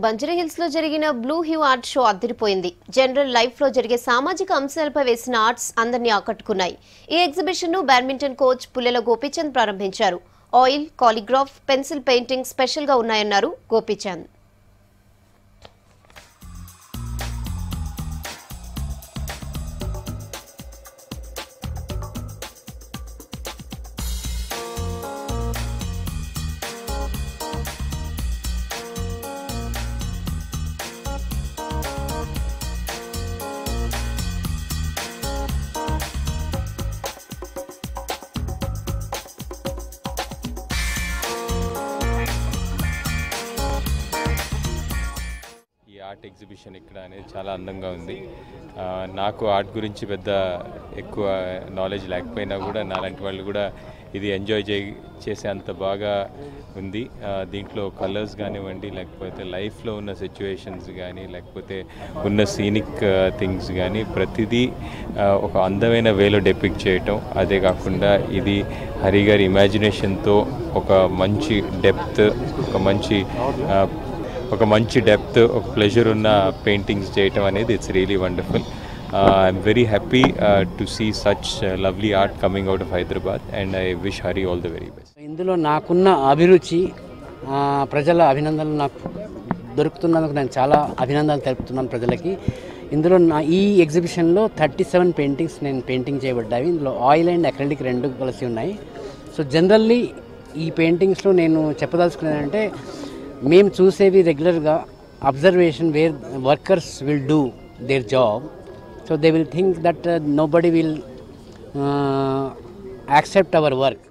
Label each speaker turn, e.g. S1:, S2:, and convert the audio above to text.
S1: బంజారాహిల్స్ లో జరిగిన blue hue art show అదిరిపోయింది. జనరల్ లైఫ్ లో జరిగే సామాజిక అంశాలపై వేసిన ఆర్ట్స్ అందరినీ ఆకట్టుకున్నాయి. ఈ ఎగ్జిబిషన్ ను బ్యాడ్మింటన్ కోచ్ పుల్లెల గోపీచంద్ ప్రారంభించారు. ఆయిల్, కాలిగ్రాఫ్, పెన్సిల్ పెయింటింగ్ స్పెషల్ గా ఉన్నాయన్నారు గోపీచంద్.
S2: ఆర్ట్ ఎగ్జిబిషన్ ఇక్కడ అనేది చాలా అందంగా ఉంది. నాకు ఆర్ట్ గురించి పెద్ద ఎక్కువ నాలెడ్జ్ లేకపోయినా కూడా నాలాంటి వాళ్ళు కూడా ఇది ఎంజాయ్ చేసే అంత బాగా ఉంది. దీంట్లో కలర్స్ కానివ్వండి, లేకపోతే లైఫ్లో ఉన్న సిచ్యువేషన్స్ కానీ, లేకపోతే ఉన్న సీనిక్ థింగ్స్ కానీ ప్రతిదీ ఒక అందమైన వేలో డెపిక్ట్ చేయటం. అదే కాకుండా ఇది హరి గారి ఇమాజినేషన్తో ఒక మంచి డెప్త్, ఒక మంచి డెప్త్, ఒక ప్లెజర్ ఉన్న పెయింటింగ్స్ చేయటం అనేది it's really wonderful. I'm very happy to see such lovely art coming out of Hyderabad and I wish Hari all the very best.
S3: ఇందులో నాకున్న అభిరుచి, ప్రజల అభినందనలు నాకు దొరుకుతున్నందుకు నేను చాలా అభినందనలు తెలుపుతున్నాను ప్రజలకి. ఇందులో ఈ ఎగ్జిబిషన్లో 37 పెయింటింగ్స్ నేను పెయింటింగ్ చేయబడ్డాయి. ఇందులో ఆయిల్ అండ్ అక్రిలిక్ రెండు కలిసి ఉన్నాయి. సో జనరల్లీ ఈ పెయింటింగ్స్లో నేను చెప్పదలుచుకునేది అంటే, మేము చూసేవి రెగ్యులర్గా observation where workers will do their job. So they will think that nobody will accept our work.